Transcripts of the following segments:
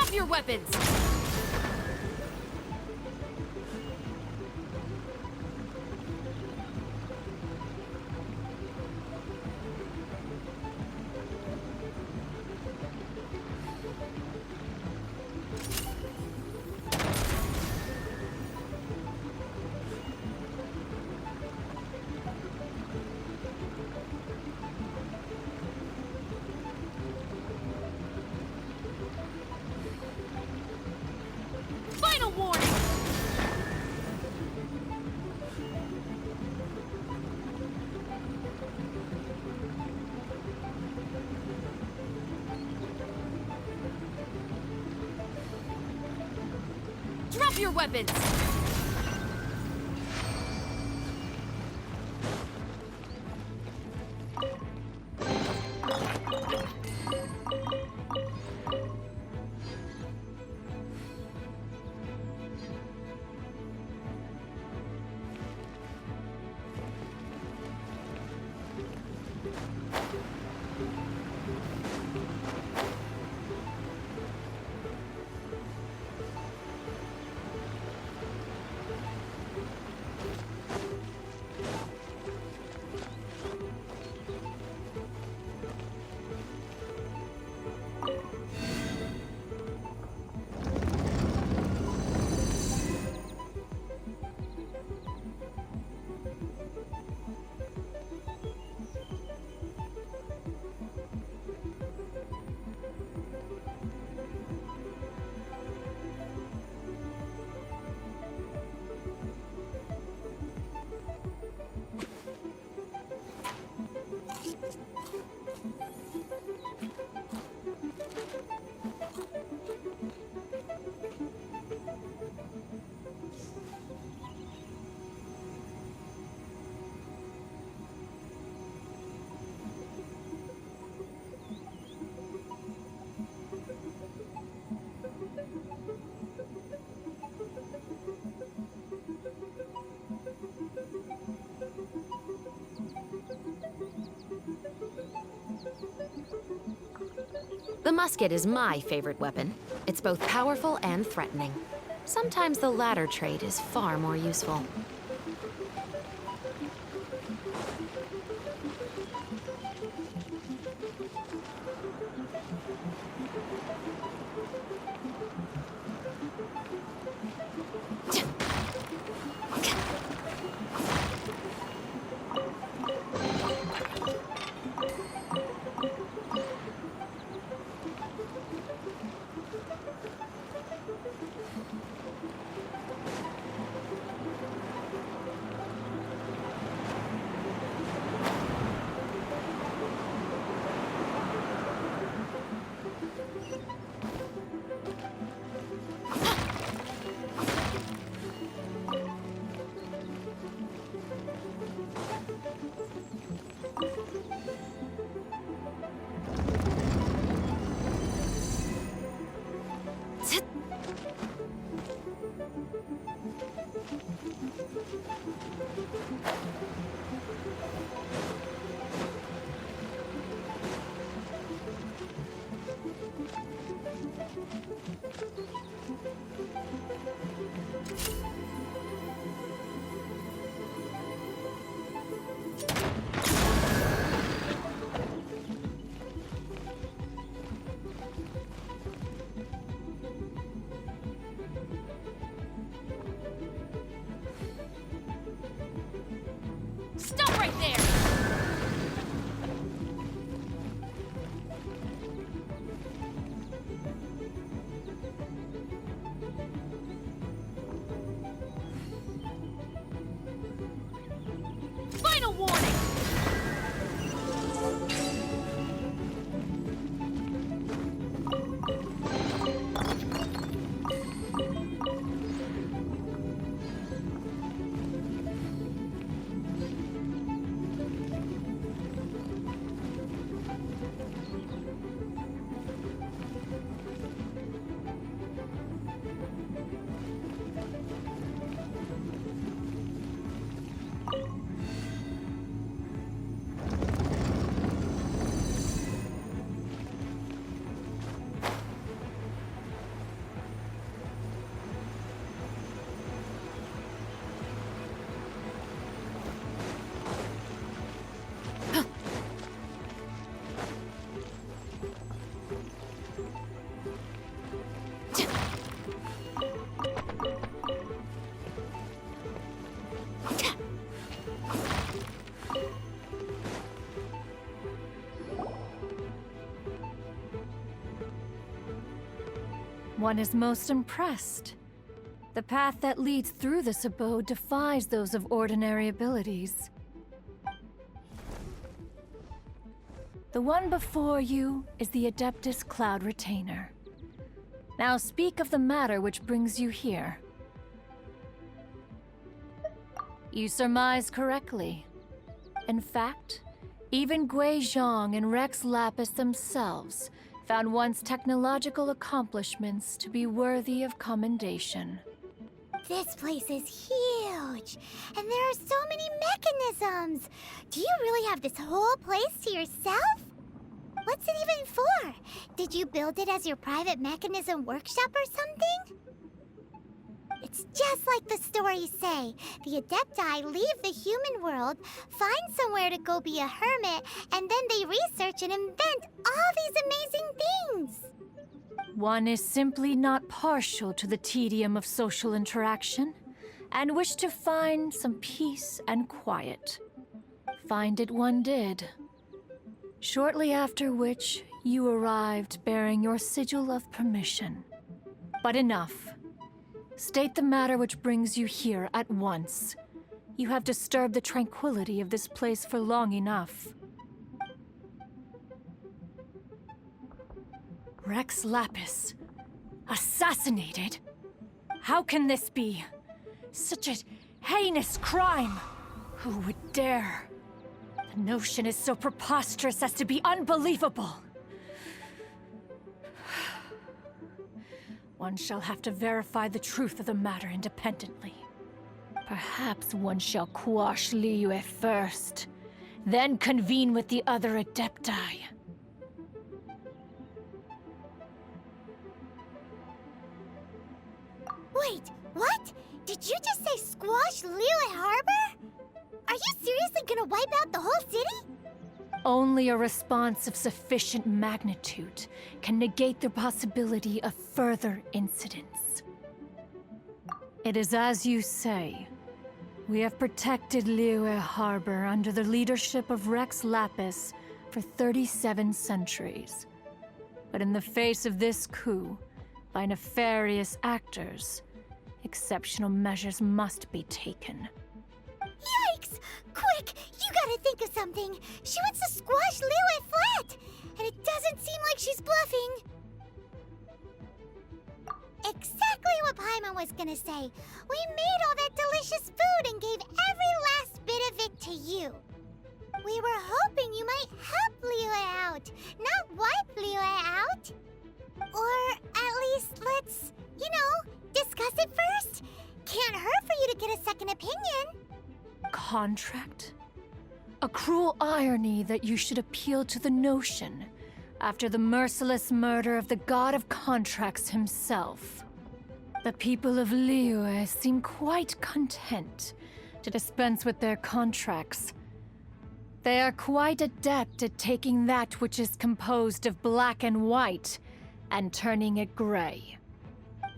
Drop your weapons! Final warning! Drop your weapons! The musket is my favorite weapon. It's both powerful and threatening. Sometimes the latter trait is far more useful. One is most impressed. The path that leads through this abode defies those of ordinary abilities. The one before you is the Adeptus Cloud Retainer. Now speak of the matter which brings you here. You surmise correctly. In fact, even Gui Zhang and Rex Lapis themselves found one's technological accomplishments to be worthy of commendation. This place is huge, and there are so many mechanisms. Do you really have this whole place to yourself? What's it even for? Did you build it as your private mechanism workshop or something? It's just like the stories say. The Adepti leave the human world, find somewhere to go be a hermit, and then they research and invent all these amazing things. One is simply not partial to the tedium of social interaction, and wished to find some peace and quiet. Find it one did. Shortly after which, you arrived bearing your sigil of permission. But enough. State the matter which brings you here at once. You have disturbed the tranquility of this place for long enough. Rex Lapis. Assassinated? How can this be? Such a heinous crime! Who would dare? The notion is so preposterous as to be unbelievable. One shall have to verify the truth of the matter independently. Perhaps one shall quash Liyue first, then convene with the other Adepti. Wait, what? Did you just say squash Liyue Harbor? Are you seriously gonna wipe out the whole city? Only a response of sufficient magnitude can negate the possibility of further incidents. It is as you say. We have protected Liyue Harbor under the leadership of Rex Lapis for 37 centuries. But in the face of this coup, by nefarious actors, exceptional measures must be taken. Yikes! Quick, you gotta think of something. She wants to squash Liyue flat, and it doesn't seem like she's bluffing. Exactly what Paimon was gonna say. We made all that delicious food and gave every last bit of it to you. We were hoping you might help Liyue out, not wipe Liyue out. Or at least let's, discuss it first. Can't hurt for you to get a second opinion. Contract? A cruel irony that you should appeal to the notion after the merciless murder of the god of contracts himself. The people of Liyue seem quite content to dispense with their contracts. They are quite adept at taking that which is composed of black and white and turning it gray.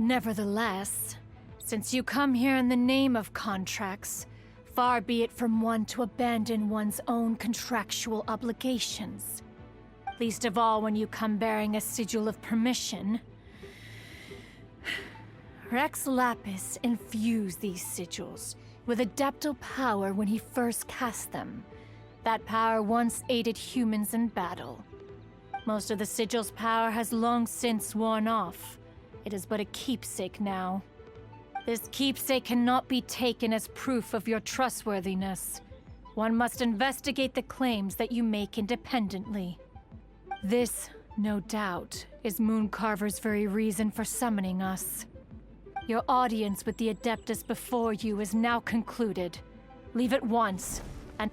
Nevertheless, since you come here in the name of contracts, far be it from one to abandon one's own contractual obligations. Least of all when you come bearing a sigil of permission. Rex Lapis infused these sigils with adeptal power when he first cast them. That power once aided humans in battle. Most of the sigil's power has long since worn off. It is but a keepsake now. This keepsake cannot be taken as proof of your trustworthiness. One must investigate the claims that you make independently. This, no doubt, is Mooncarver's very reason for summoning us. Your audience with the Adeptus before you is now concluded. Leave at once, and...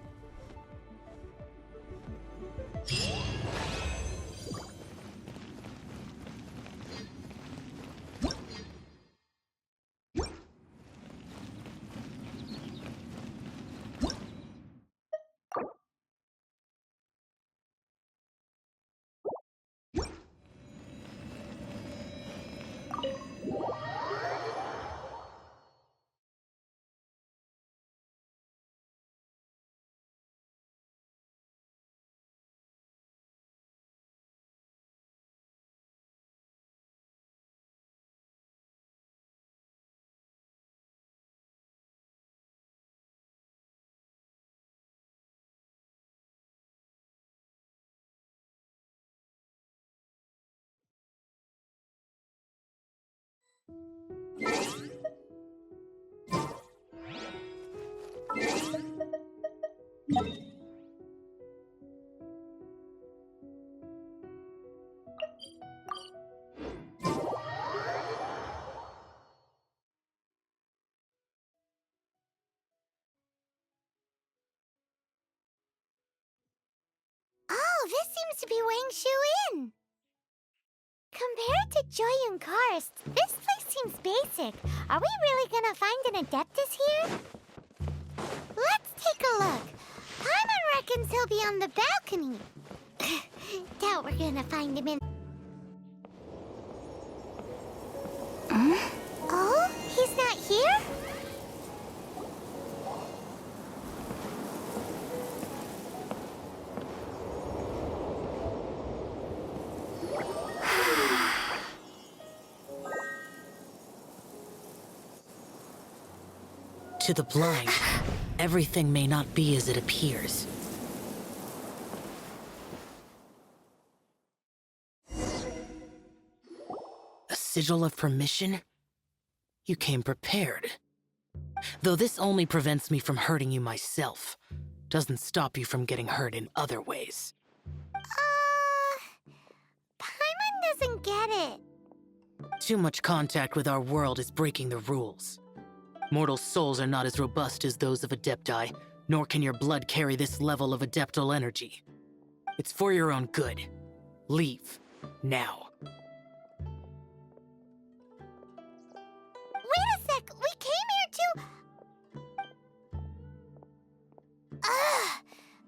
Oh, this seems to be Wang Shu Inn. Compared to Joyun Karst, this place seems basic. Are we really gonna find an Adeptus here? Let's take a look. Paimon reckons he'll be on the balcony. Doubt we're gonna find him in... Oh? He's not here? To the blind, everything may not be as it appears. A sigil of permission? You came prepared. Though this only prevents me from hurting you myself, doesn't stop you from getting hurt in other ways. Paimon doesn't get it. Too much contact with our world is breaking the rules. Mortal souls are not as robust as those of Adepti, nor can your blood carry this level of adeptal energy. It's for your own good. Leave. Now. Wait a sec, we came here to... Ugh!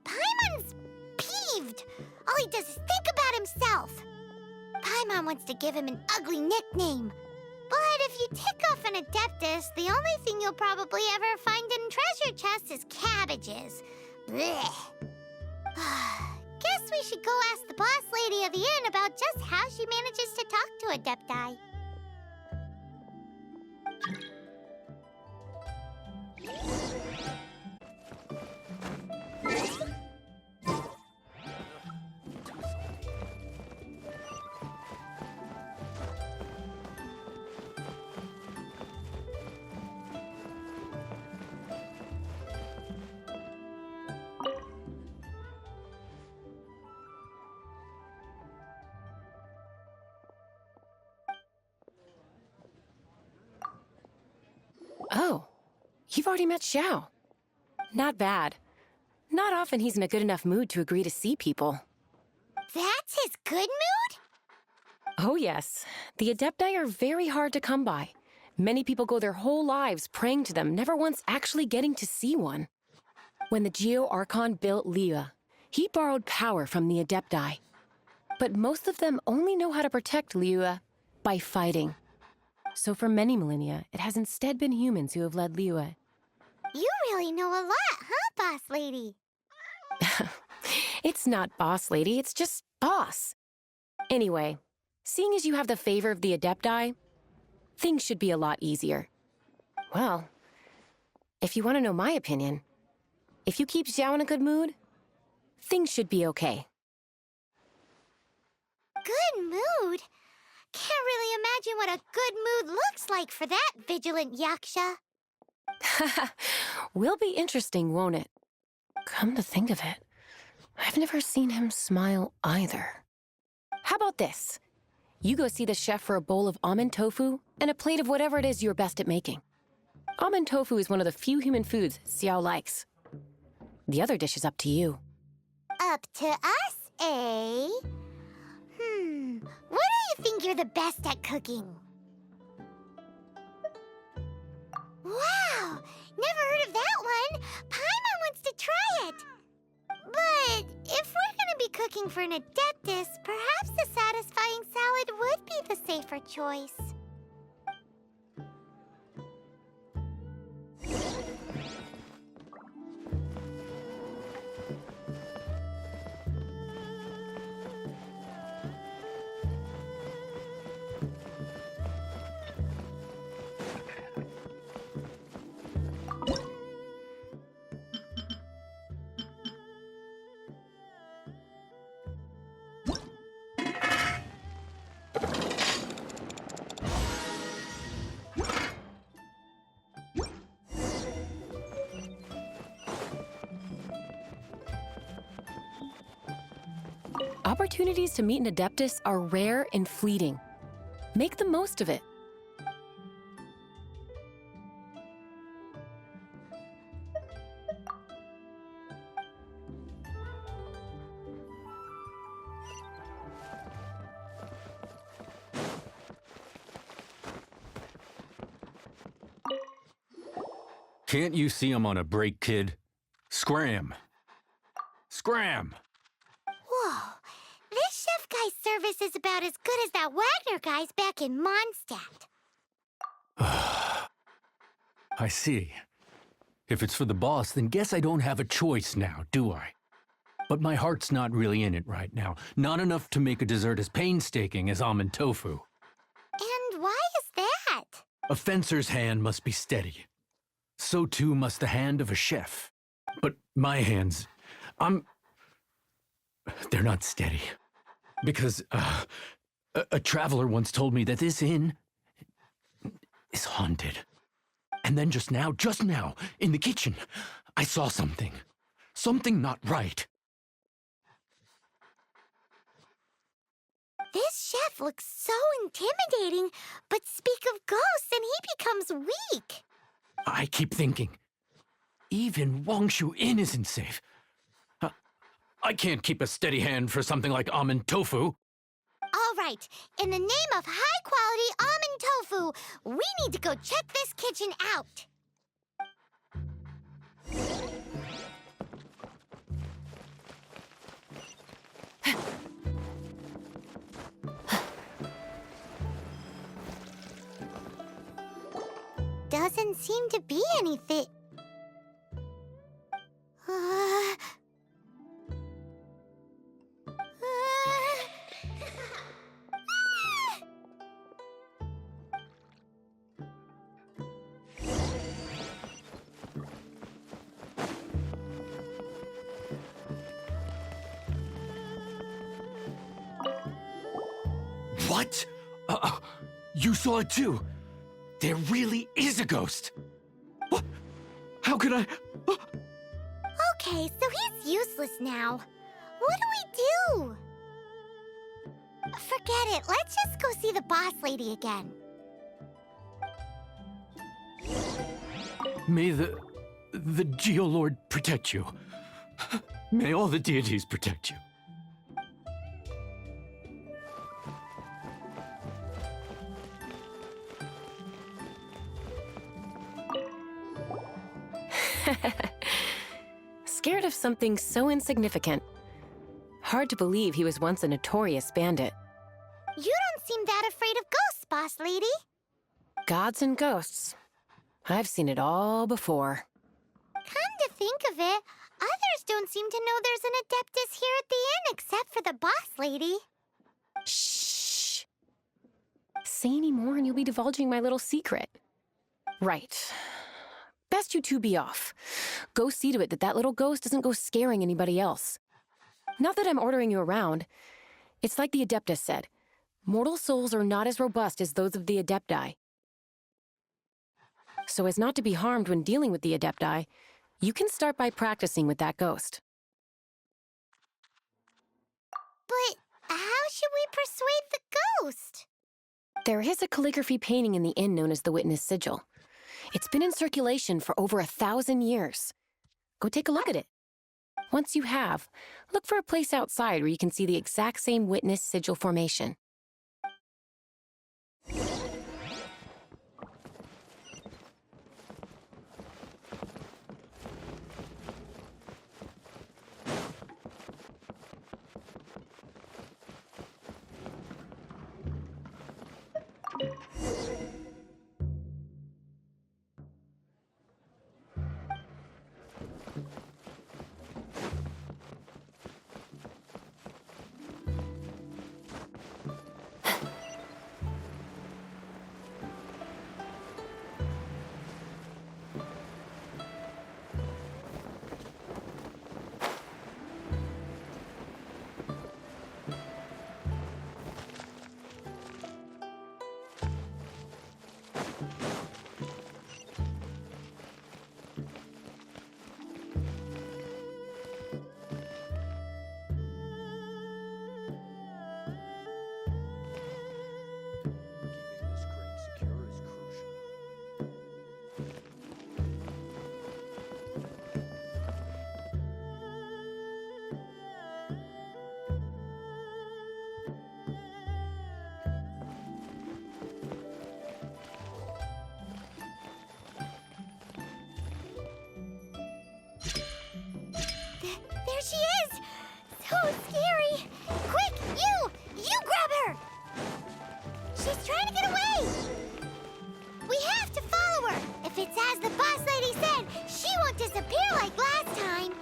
Paimon's peeved. All he does is think about himself. Paimon wants to give him an ugly nickname. But if you tick off an Adeptus, the only thing you'll probably ever find in treasure chests is cabbages. Blech. Guess we should go ask the boss lady of the inn about just how she manages to talk to Adepti. Oh, you've already met Xiao. Not bad. Not often he's in a good enough mood to agree to see people. That's his good mood? Oh yes, the Adepti are very hard to come by. Many people go their whole lives praying to them, never once actually getting to see one. When the Geo Archon built Liyue, he borrowed power from the Adepti. But most of them only know how to protect Liyue by fighting. So for many millennia, it has instead been humans who have led Liyue. You really know a lot, huh, boss lady? It's not boss lady, it's just boss. Anyway, seeing as you have the favor of the Adepti, things should be a lot easier. Well, if you want to know my opinion, if you keep Xiao in a good mood, things should be okay. Good mood? Can't really imagine what a good mood looks like for that vigilant yaksha. Will be interesting, won't it? Come to think of it, I've never seen him smile either. How about this? You go see the chef for a bowl of almond tofu and a plate of whatever it is you're best at making. Almond tofu is one of the few human foods Xiao likes. The other dish is up to you. Up to us, eh? What do you think you're the best at cooking? Wow! Never heard of that one! Paimon wants to try it! But if we're gonna be cooking for an Adeptus, perhaps a satisfying salad would be the safer choice. Opportunities to meet an Adeptus are rare and fleeting. Make the most of it. Can't you see I'm on a break, kid? Scram! Scram! Whoa, this chef guy's service is about as good as that Wagner guy's back in Mondstadt. I see. If it's for the boss, then guess I don't have a choice now, do I? But my heart's not really in it right now. Not enough to make a dessert as painstaking as almond tofu. And why is that? A fencer's hand must be steady. So too must the hand of a chef. But my hands, they're not steady. Because, a traveler once told me that this inn is haunted. And then just now, in the kitchen, I saw something. Something not right. This chef looks so intimidating, but speak of ghosts and he becomes weak. I keep thinking, even Wangshu Inn isn't safe. I can't keep a steady hand for something like almond tofu. All right, in the name of high-quality almond tofu, we need to go check this kitchen out. Doesn't seem to be anything. What? You saw it too? There really is a ghost! What? How could I... Okay, so he's useless now. What do we do? Forget it. Let's just go see the boss lady again. May the Geolord protect you. May all the deities protect you. Scared of something so insignificant. Hard to believe he was once a notorious bandit. You don't seem that afraid of ghosts, boss lady. Gods and ghosts. I've seen it all before. Come to think of it, others don't seem to know there's an Adeptus here at the inn except for the boss lady. Shh. Say any more and you'll be divulging my little secret. Right. Best you two be off. Go see to it that that little ghost doesn't go scaring anybody else. Not that I'm ordering you around. It's like the Adeptus said. Mortal souls are not as robust as those of the Adepti. So as not to be harmed when dealing with the Adepti, you can start by practicing with that ghost. But how should we persuade the ghost? There is a calligraphy painting in the inn known as the Witness Sigil. It's been in circulation for over 1,000 years. Go take a look at it. Once you have, look for a place outside where you can see the exact same Witness Sigil formation. Oh, scary! Quick, you! You grab her! She's trying to get away! We have to follow her! If it's as the boss lady said, she won't disappear like last time!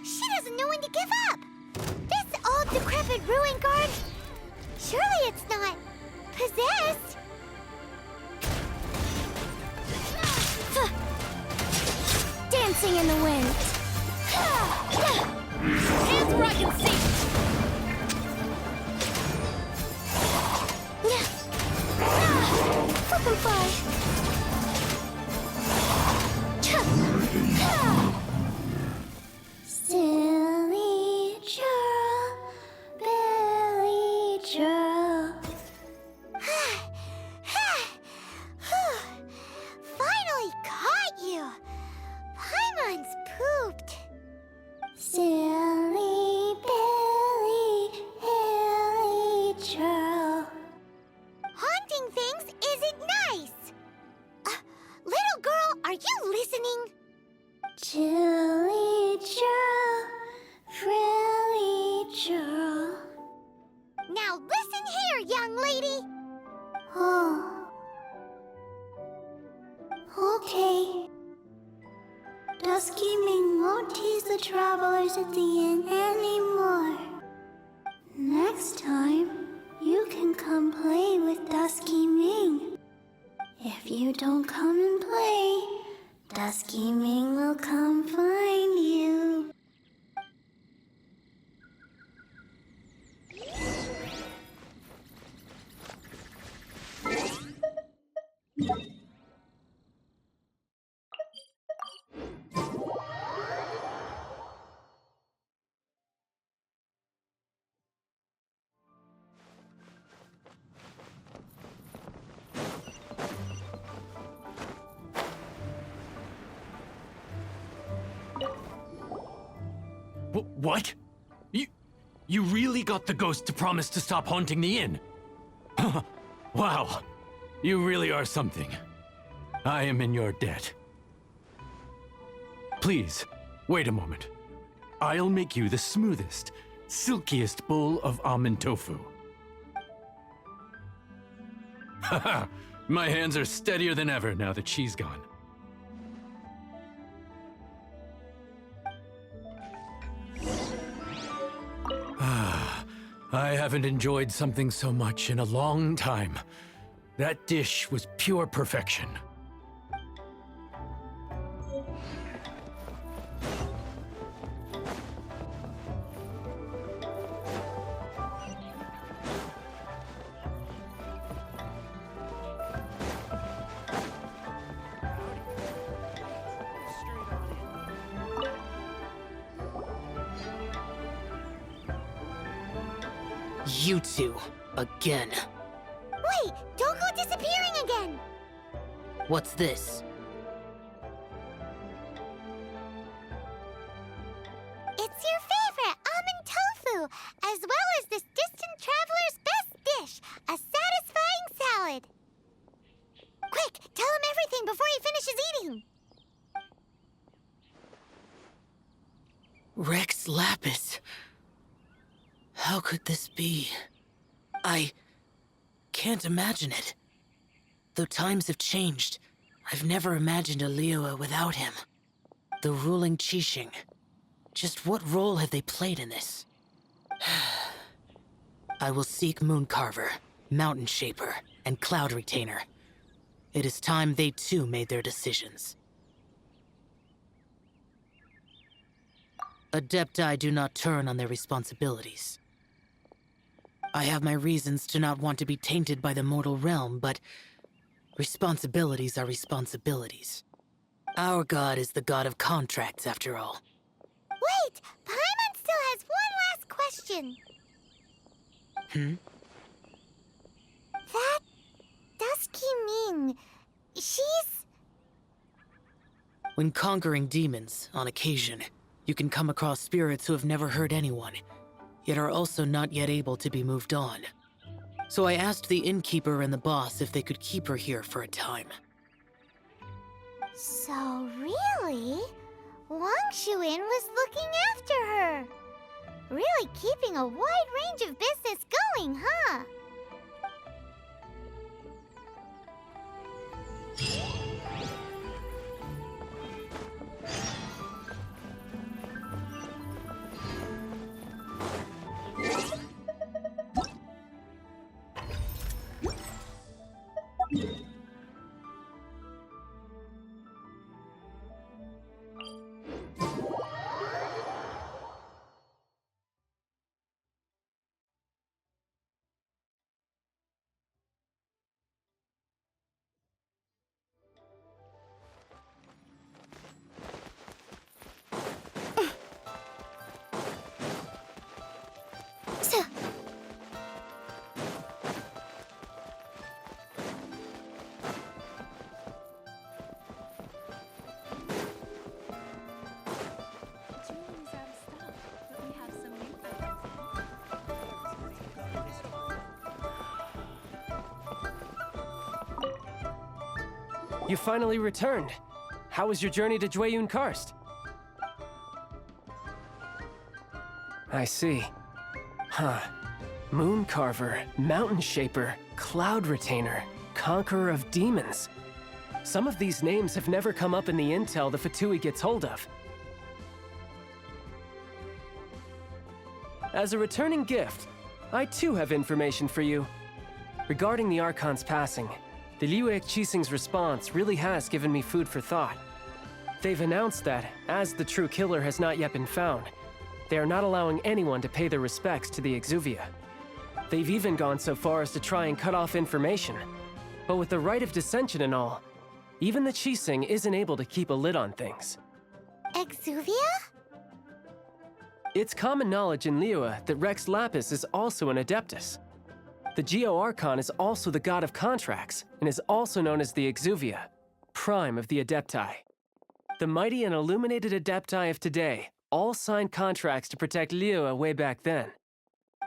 She doesn't know when to give up! This old decrepit ruin guard... Surely it's not... possessed? Dancing in the wind. Hands where I can see! Flip and fly! Silly churl, Billy churl. Finally caught you. Paimon's pooped. Silly Billy, Hilly churl. Haunting things isn't nice. Little girl, are you listening? Chilly churl, frilly churl. Now listen here, young lady. Oh. Okay. Dusky Ming won't tease the travelers at the inn anymore. Next time, you can come play with Dusky Ming. If you don't come and play, Dusky Ming will come find you. What? You really got the ghost to promise to stop haunting the inn? Wow. You really are something. I am in your debt. Please, wait a moment. I'll make you the smoothest, silkiest bowl of almond tofu. Haha, my hands are steadier than ever now that she's gone. I haven't enjoyed something so much in a long time. That dish was pure perfection. You two, again. Wait, don't go disappearing again! What's this? It's your favorite almond tofu, as well as this distant traveler's best dish, a satisfying salad. Quick, tell him everything before he finishes eating. Rex Lapis. How could this be? I can't imagine it. Though times have changed, I've never imagined a Liyue without him. The ruling Qixing. Just what role have they played in this? I will seek Mooncarver, Mountain Shaper, and Cloud Retainer. It is time they too made their decisions. Adepti do not turn on their responsibilities. I have my reasons to not want to be tainted by the mortal realm, but responsibilities are responsibilities. Our god is the god of contracts, after all. Wait, Paimon still has one last question. That Dusky Ming, she's When conquering demons, on occasion, you can come across spirits who have never hurt anyone, yet are also not yet able to be moved on. So I asked the innkeeper and the boss if they could keep her here for a time. So really, Wang Shuin was looking after her. Really keeping a wide range of business going, huh? You finally returned. How was your journey to Jueyun Karst? I see. Huh. Moon Carver, Mountain Shaper, Cloud Retainer, Conqueror of Demons. Some of these names have never come up in the intel the Fatui gets hold of. As a returning gift, I too have information for you. Regarding the Archon's passing, the Liu Qixing's response really has given me food for thought. They've announced that, as the true killer has not yet been found, they are not allowing anyone to pay their respects to the Exuvia. They've even gone so far as to try and cut off information. But with the right of dissension and all, even the Qixing isn't able to keep a lid on things. Exuvia? It's common knowledge in Liyue that Rex Lapis is also an Adeptus. The Geo Archon is also the god of contracts, and is also known as the Exuvia, prime of the Adepti. The mighty and illuminated Adepti of today all signed contracts to protect Liyue way back then.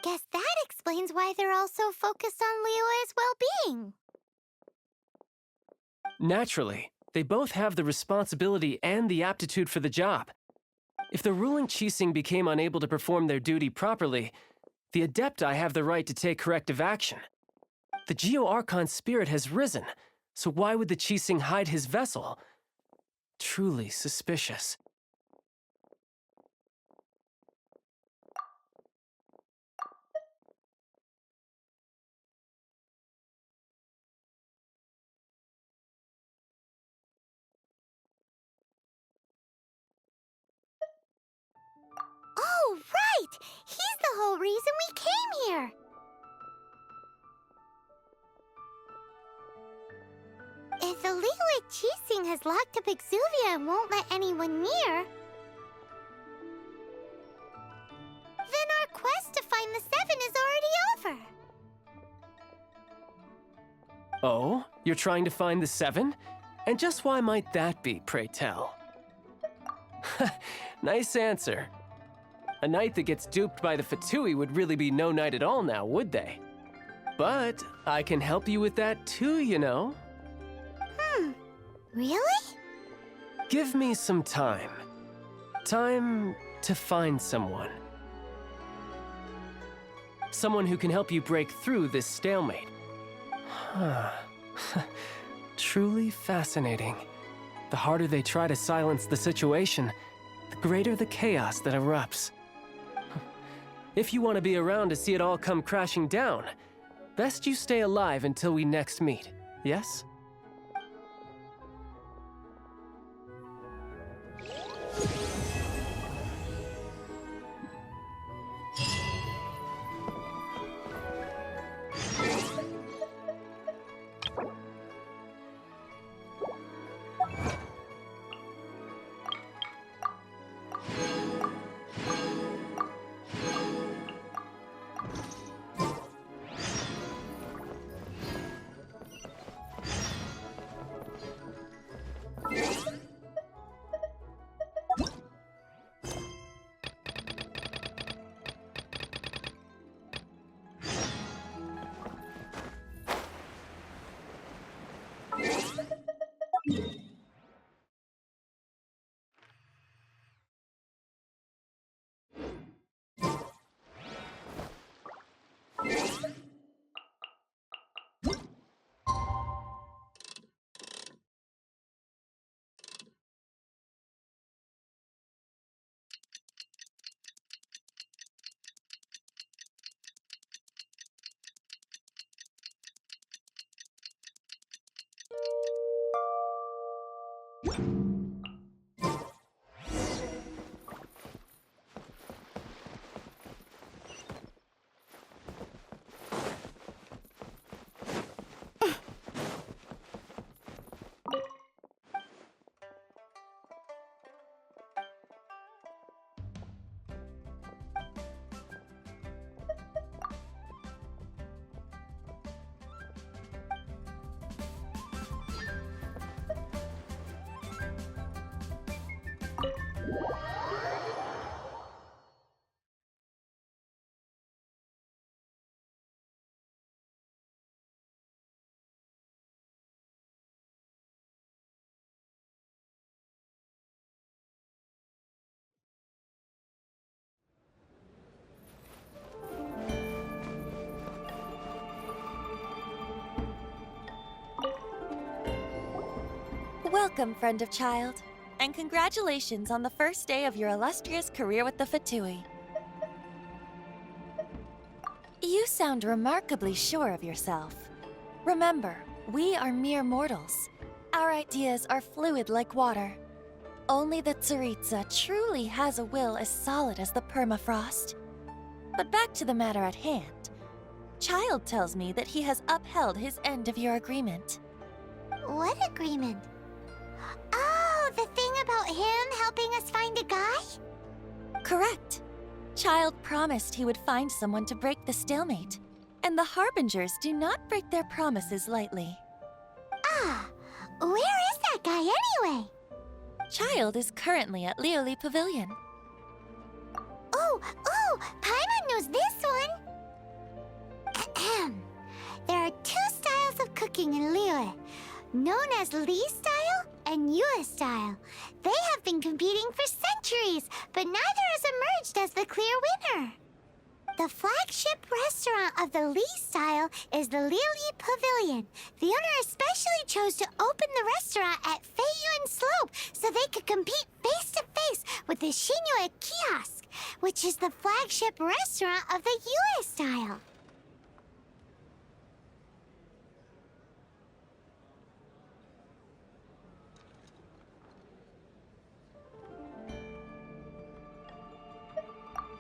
Guess that explains why they're all so focused on Liyue's well-being. Naturally, they both have the responsibility and the aptitude for the job. If the ruling Qixing became unable to perform their duty properly, the Adepti have the right to take corrective action. The Geo Archon's spirit has risen, so why would the Qixing hide his vessel? Truly suspicious. Oh, right! He's the whole reason we came here! If the Liyue Qixing has locked up Exuvia and won't let anyone near, then our quest to find the Seven is already over. Oh, you're trying to find the Seven? And just why might that be, pray tell? Nice answer. A knight that gets duped by the Fatui would really be no knight at all now, would they? But I can help you with that too, you know. Really? Give me some time. Time to find someone. Someone who can help you break through this stalemate. Huh. Truly fascinating. The harder they try to silence the situation, the greater the chaos that erupts. If you want to be around to see it all come crashing down, best you stay alive until we next meet, yes? Welcome, friend of child, and congratulations on the first day of your illustrious career with the Fatui. You sound remarkably sure of yourself. Remember, we are mere mortals. Our ideas are fluid like water. Only the Tsaritsa truly has a will as solid as the permafrost. But back to the matter at hand. Child tells me that he has upheld his end of your agreement. What agreement? Oh, the thing about him helping us find a guy? Correct. Child promised he would find someone to break the stalemate. And the Harbingers do not break their promises lightly. Ah, where is that guy anyway? Child is currently at Lioli Pavilion. Oh, Paimon knows this one. Ahem. There are two styles of cooking in Liyue, known as Li style and Yue style. They have been competing for centuries, but neither has emerged as the clear winner. The flagship restaurant of the Li style is the Lioli Pavilion. The owner especially chose to open the restaurant at Feiyuan Slope so they could compete face to face with the Shinue Kiosk, which is the flagship restaurant of the Yue style.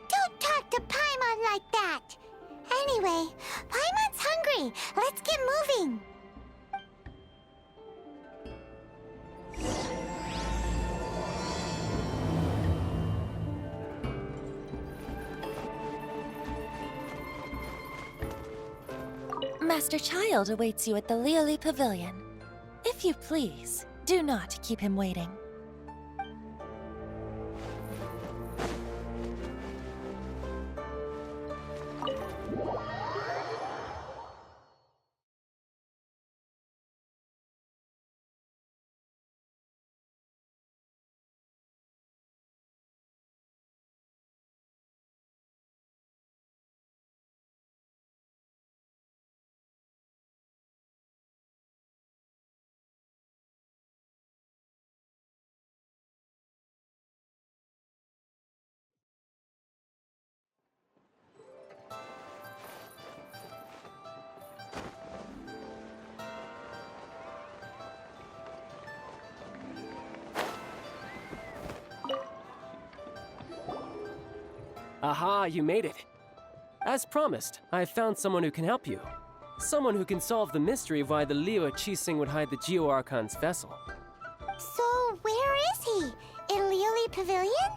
Don't talk to Paimon like that! Anyway, Paimon's hungry. Let's get moving. Master Child awaits you at the Lioli Pavilion. If you please, do not keep him waiting. Aha, you made it. As promised, I have found someone who can help you. Someone who can solve the mystery of why the Liyue Qixing would hide the Geo Archon's vessel. So, where is he? In Lioli Pavilion?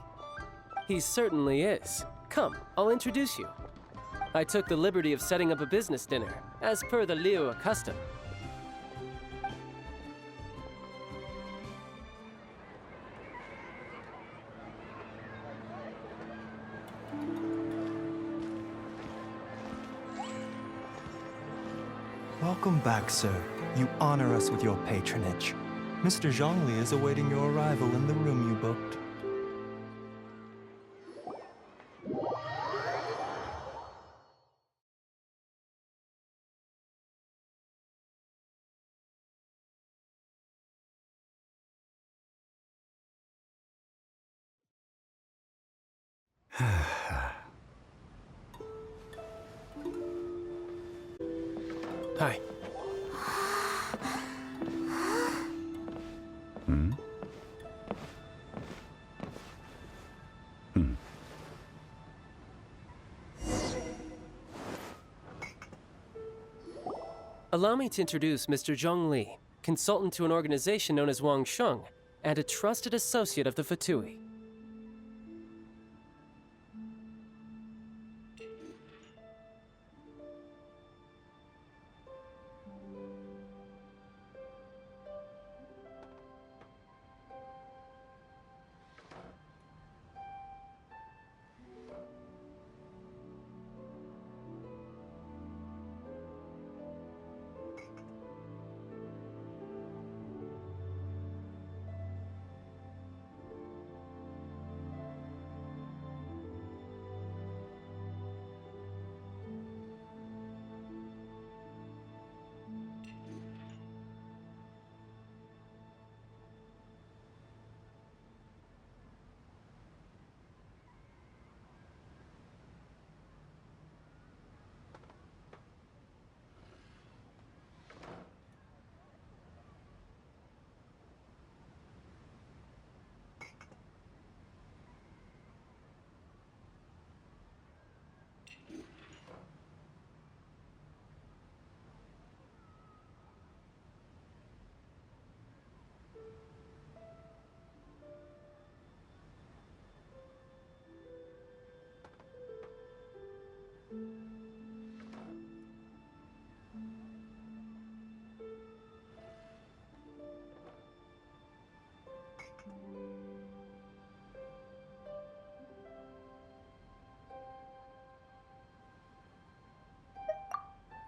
He certainly is. Come, I'll introduce you. I took the liberty of setting up a business dinner, as per the Liyue custom. Welcome back, sir. You honor us with your patronage. Mr. Zhongli is awaiting your arrival in the room you booked. Hi. Allow me to introduce Mr. Zhongli, consultant to an organization known as Wangsheng, and a trusted associate of the Fatui.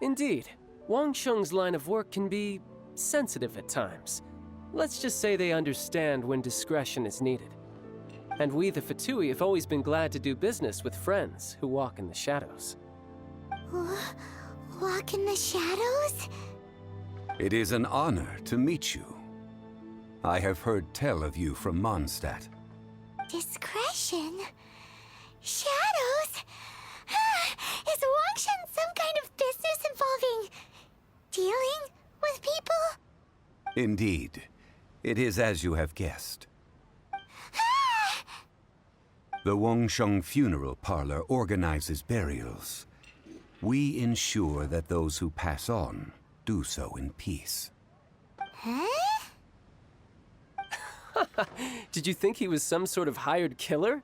Indeed, Wangsheng's line of work can be sensitive at times. Let's just say they understand when discretion is needed. And we, the Fatui, have always been glad to do business with friends who walk in the shadows. Walk in the shadows? It is an honor to meet you. I have heard tell of you from Mondstadt. Discretion? Shadows? Is Wangshan some kind of business involving dealing with people? Indeed. It is as you have guessed. The Wangsheng Funeral Parlor organizes burials. We ensure that those who pass on do so in peace. Huh? Did you think he was some sort of hired killer?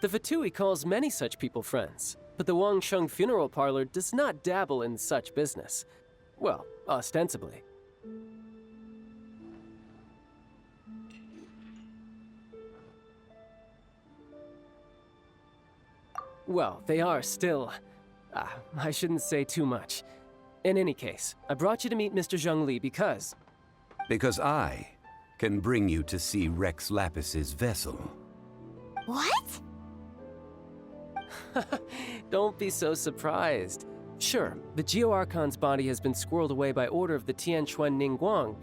The Fatui calls many such people friends, but the Wangsheng Funeral Parlor does not dabble in such business. Well, ostensibly. Well, they are still... I shouldn't say too much. In any case, I brought you to meet Mr. Zhongli because... Because I can bring you to see Rex Lapis's vessel. What? Don't be so surprised. Sure, the Geo Archon's body has been squirreled away by order of the Tianquan Ningguang.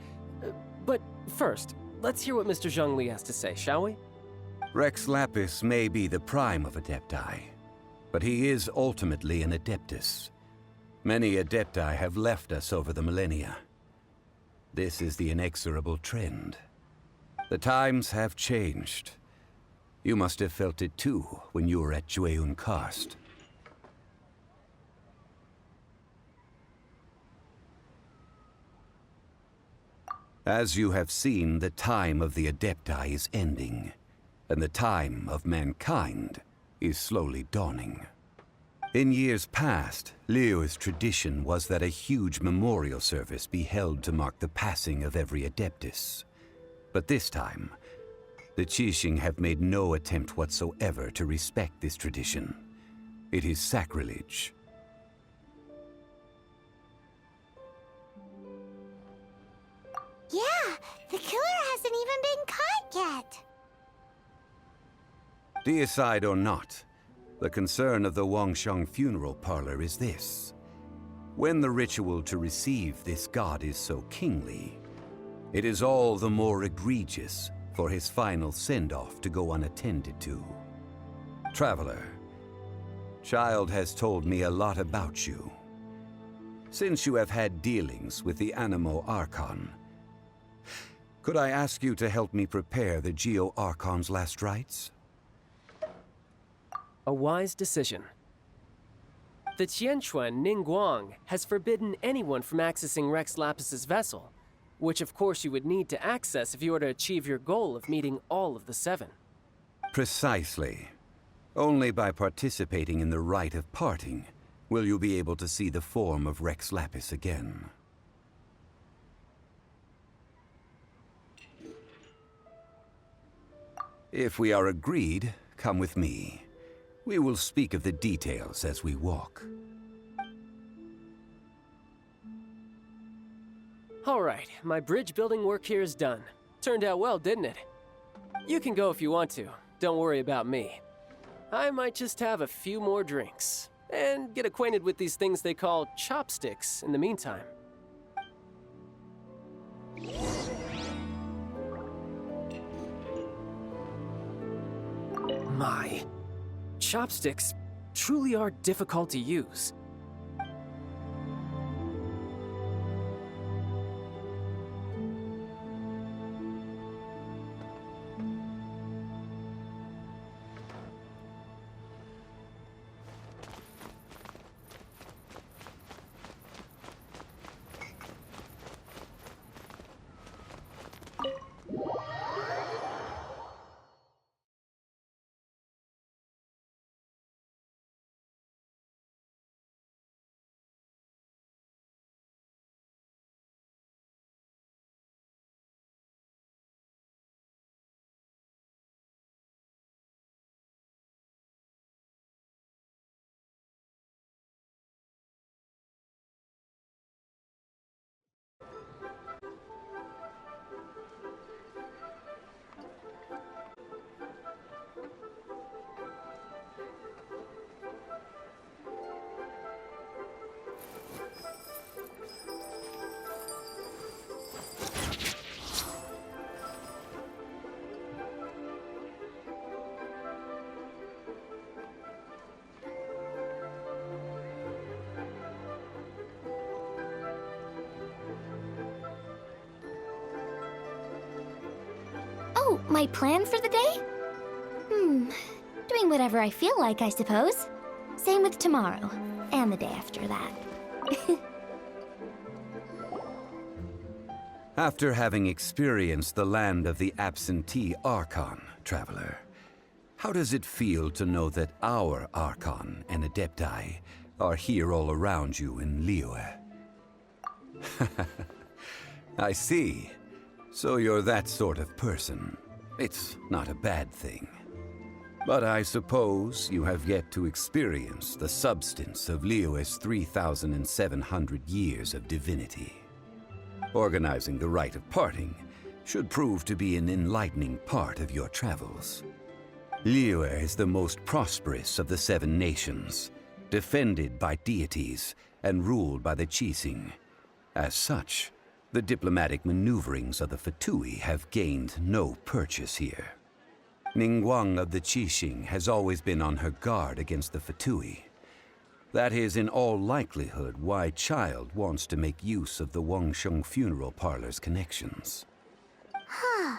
But first, let's hear what Mr. Zhongli has to say, shall we? Rex Lapis may be the prime of Adepti, but he is ultimately an Adeptus. Many Adepti have left us over the millennia. This is the inexorable trend. The times have changed. You must have felt it too when you were at Jueyun Karst. As you have seen, the time of the Adepti is ending, and the time of mankind is slowly dawning. In years past, Liyue's tradition was that a huge memorial service be held to mark the passing of every Adeptus. But this time, the Qixing have made no attempt whatsoever to respect this tradition. It is sacrilege. Yeah, the killer hasn't even been caught yet. Deicide or not, the concern of the Wangsheng Funeral Parlor is this. When the ritual to receive this god is so kingly, it is all the more egregious for his final send-off to go unattended to. Traveler, Child has told me a lot about you. Since you have had dealings with the Animo Archon, could I ask you to help me prepare the Geo Archon's last rites? A wise decision. The Tianquan Ningguang has forbidden anyone from accessing Rex Lapis's vessel, which of course you would need to access if you were to achieve your goal of meeting all of the 7. Precisely. Only by participating in the rite of parting will you be able to see the form of Rex Lapis again. If we are agreed, come with me. We will speak of the details as we walk. Alright, my bridge building work here is done. Turned out well, didn't it? You can go if you want to. Don't worry about me. I might just have a few more drinks, and get acquainted with these things they call chopsticks in the meantime. My, chopsticks truly are difficult to use. Oh, my plan for the day? Doing whatever I feel like, I suppose. Same with tomorrow, and the day after that. After having experienced the land of the absentee Archon, traveler, how does it feel to know that our Archon and Adepti are here all around you in Liyue? I see. So you're that sort of person. It's not a bad thing. But I suppose you have yet to experience the substance of Liyue's 3,700 years of divinity. Organizing the rite of parting should prove to be an enlightening part of your travels. Liyue is the most prosperous of the 7 nations, defended by deities and ruled by the Qixing. As such, the diplomatic maneuverings of the Fatui have gained no purchase here. Ningguang of the Qixing has always been on her guard against the Fatui. That is in all likelihood why Child wants to make use of the Wangsheng funeral parlor's connections. Huh.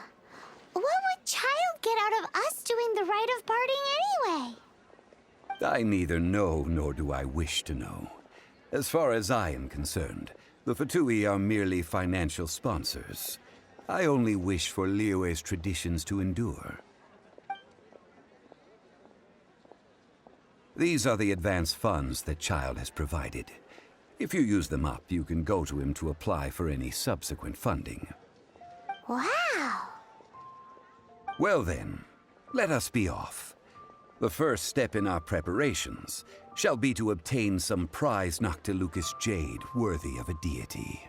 What would Child get out of us doing the rite of parting anyway? I neither know nor do I wish to know. As far as I am concerned, the Fatui are merely financial sponsors. I only wish for Liyue's traditions to endure. These are the advance funds that Child has provided. If you use them up, you can go to him to apply for any subsequent funding. Wow! Well then, let us be off. The first step in our preparations shall be to obtain some prized Noctilucous jade worthy of a deity.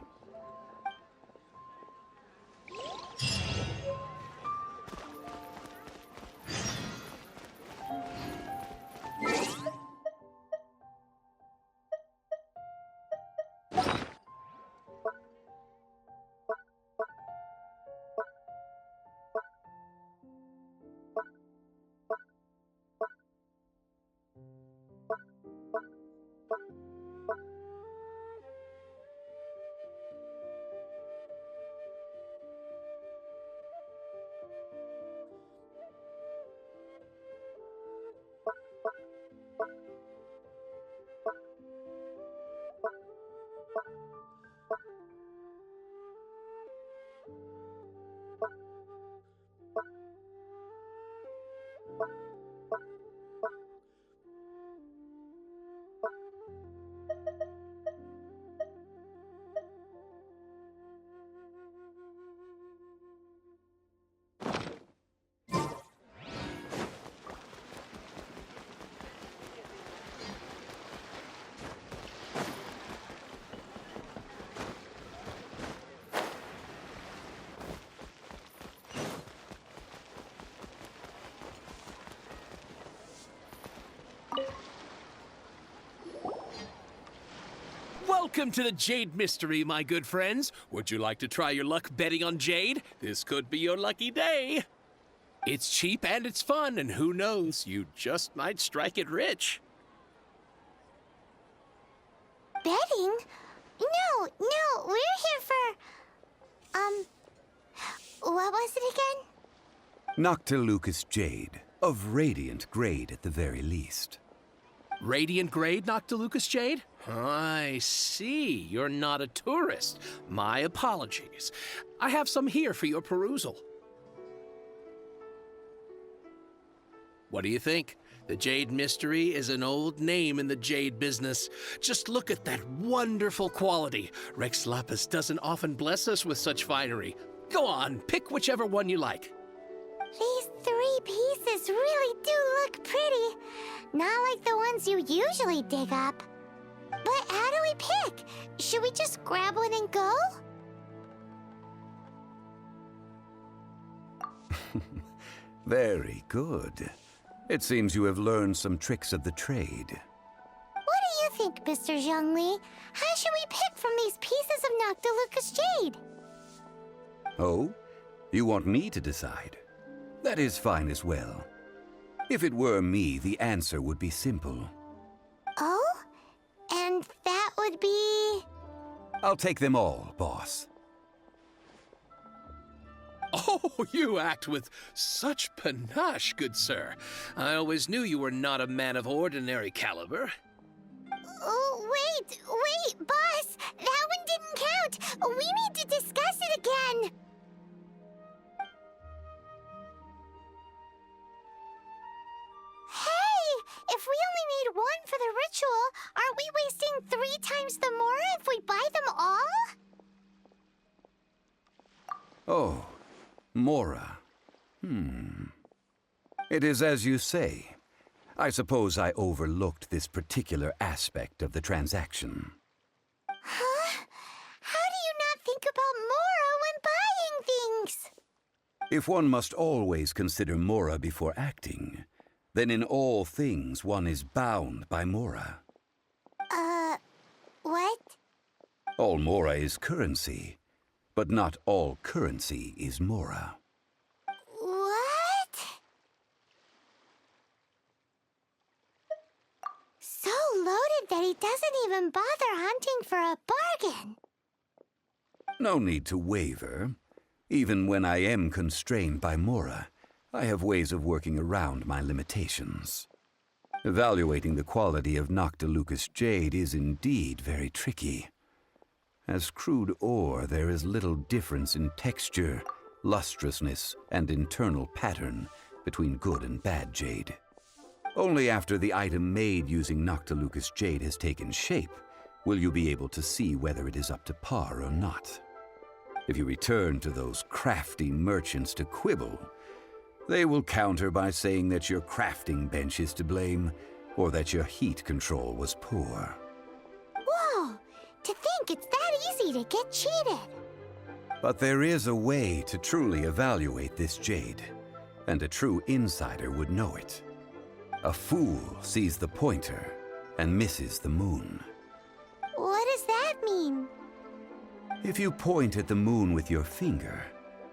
Welcome to the Jade Mystery, my good friends. Would you like to try your luck betting on Jade? This could be your lucky day. It's cheap and it's fun, and who knows, you just might strike it rich. Betting? No, we're here for... what was it again? Noctilucous Jade, of radiant grade at the very least. Radiant grade, Noctilucous Jade? I see. You're not a tourist. My apologies. I have some here for your perusal. What do you think? The Jade Mystery is an old name in the jade business. Just look at that wonderful quality. Rex Lapis doesn't often bless us with such finery. Go on, pick whichever one you like. These 3 pieces really do look pretty. Not like the ones you usually dig up. But how do we pick? Should we just grab one and go? Very good. It seems you have learned some tricks of the trade. What do you think, Mr. Zhongli? How should we pick from these pieces of Noctilucous Jade? Oh? You want me to decide? That is fine as well. If it were me, the answer would be simple. Oh? And that would be... I'll take them all, boss. Oh, you act with such panache, good sir. I always knew you were not a man of ordinary caliber. Oh, wait, boss! That one didn't count! We need to discuss it again! Hey! If we only need one for the ritual, aren't we wasting 3 times the Mora if we buy them all? Oh, Mora. It is as you say. I suppose I overlooked this particular aspect of the transaction. Huh? How do you not think about Mora when buying things? If one must always consider Mora before acting, then in all things one is bound by Mora. What? All Mora is currency, but not all currency is Mora. What? So loaded that he doesn't even bother hunting for a bargain. No need to waver. Even when I am constrained by Mora, I have ways of working around my limitations. Evaluating the quality of Noctilucous Jade is indeed very tricky. As crude ore, there is little difference in texture, lustrousness, and internal pattern between good and bad jade. Only after the item made using Noctilucous Jade has taken shape will you be able to see whether it is up to par or not. If you return to those crafty merchants to quibble, they will counter by saying that your crafting bench is to blame, or that your heat control was poor. Whoa! To think it's that easy to get cheated. But there is a way to truly evaluate this jade, and a true insider would know it. A fool sees the pointer and misses the moon. What does that mean? If you point at the moon with your finger,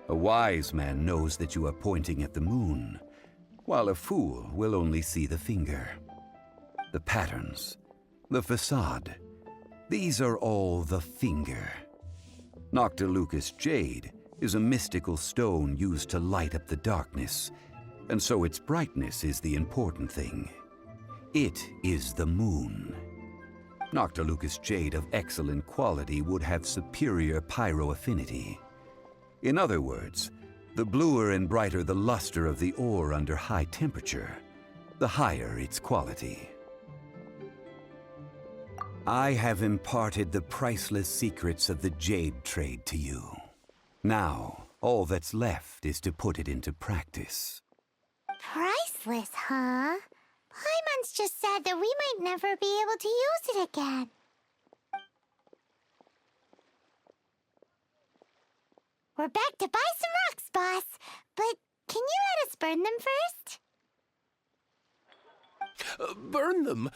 a wise man knows that you are pointing at the moon, while a fool will only see the finger. The patterns, the facade, these are all the finger. Noctilucous Jade is a mystical stone used to light up the darkness, and so its brightness is the important thing. It is the moon. Noctilucous jade of excellent quality would have superior pyro affinity. In other words, the bluer and brighter the luster of the ore under high temperature, the higher its quality. I have imparted the priceless secrets of the jade trade to you. Now, all that's left is to put it into practice. Priceless, huh? Paimon's just said that we might never be able to use it again. We're back to buy some rocks, boss. But can you let us burn them first? Burn them?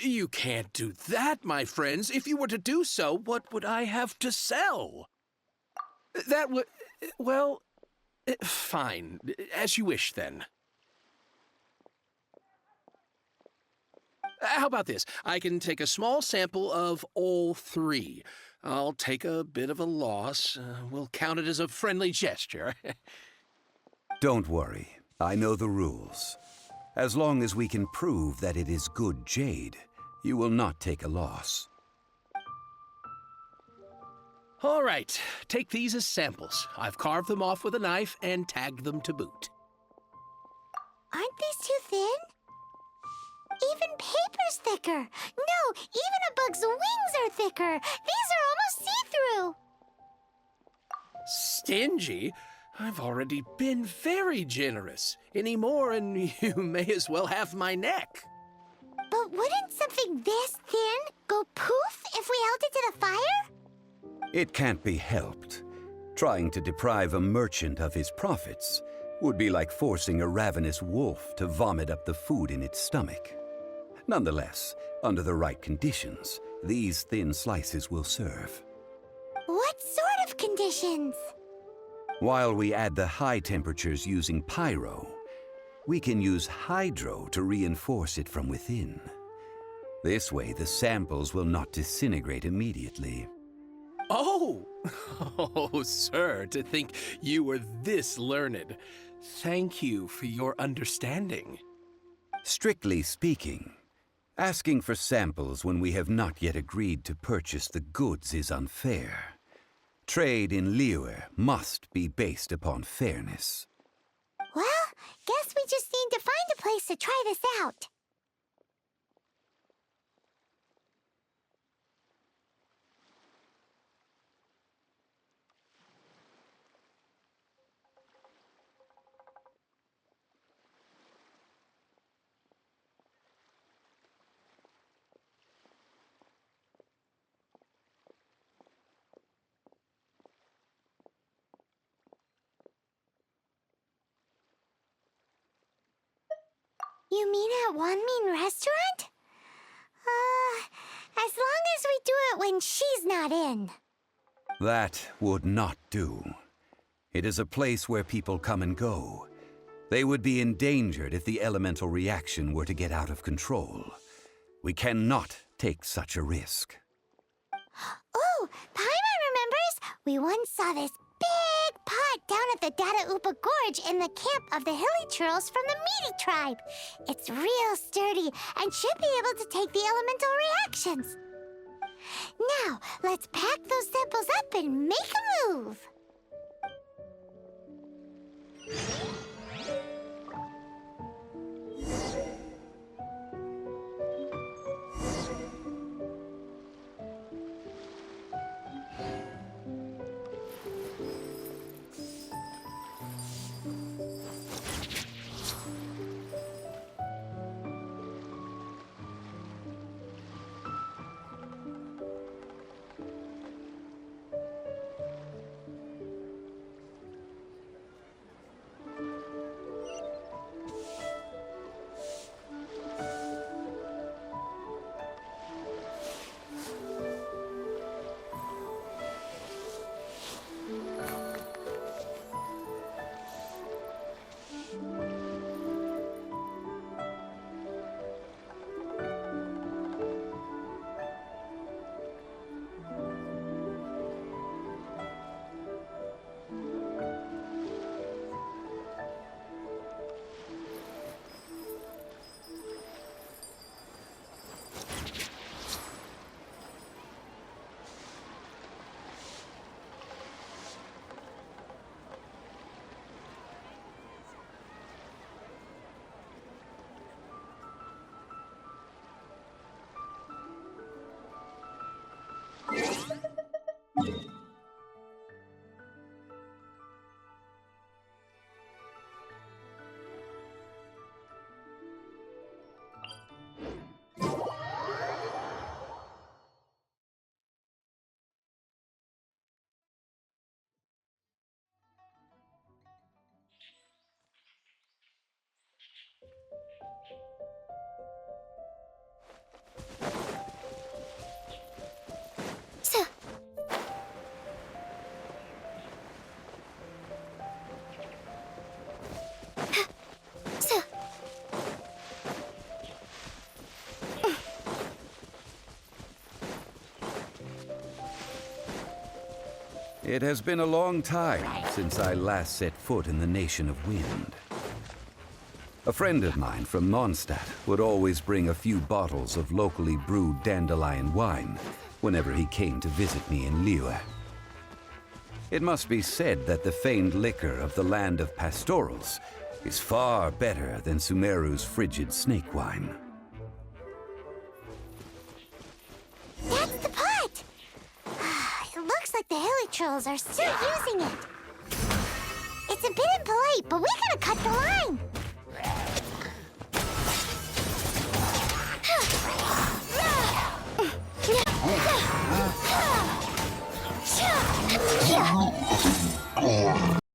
You can't do that, my friends. If you were to do so, what would I have to sell? That would... well... fine. As you wish, then. How about this? I can take a small sample of all three. I'll take a bit of a loss. We'll count it as a friendly gesture. Don't worry. I know the rules. As long as we can prove that it is good jade, you will not take a loss. All right. Take these as samples. I've carved them off with a knife and tagged them to boot. Aren't these too thin? Even paper's thicker. No, even a bug's wings are thicker. These are almost see-through. Stingy? I've already been very generous. Any more and you may as well have my neck. But wouldn't something this thin go poof if we held it to the fire? It can't be helped. Trying to deprive a merchant of his profits would be like forcing a ravenous wolf to vomit up the food in its stomach. Nonetheless, under the right conditions, these thin slices will serve. What sort of conditions? While we add the high temperatures using pyro, we can use hydro to reinforce it from within. This way, the samples will not disintegrate immediately. Oh! Oh, sir, to think you were this learned. Thank you for your understanding. Strictly speaking, asking for samples when we have not yet agreed to purchase the goods is unfair. Trade in Liyue must be based upon fairness. Well, guess we just need to find a place to try this out. You mean at One Mean Restaurant? As long as we do it when she's not in. That would not do. It is a place where people come and go. They would be endangered if the elemental reaction were to get out of control. We cannot take such a risk. Oh, Paimon remembers! We once saw this big pot down at the Data Upa Gorge in the camp of the Hilly Churls from the Meaty tribe. It's real sturdy and should be able to take the elemental reactions. Now, let's pack those samples up and make a move. It has been a long time since I last set foot in the Nation of Wind. A friend of mine from Mondstadt would always bring a few bottles of locally brewed dandelion wine whenever he came to visit me in Liyue. It must be said that the famed liquor of the land of pastorals is far better than Sumeru's frigid snake wine. That's the pot! It looks like the hilly trolls are still using it. It's a bit impolite, but we gotta cut the line.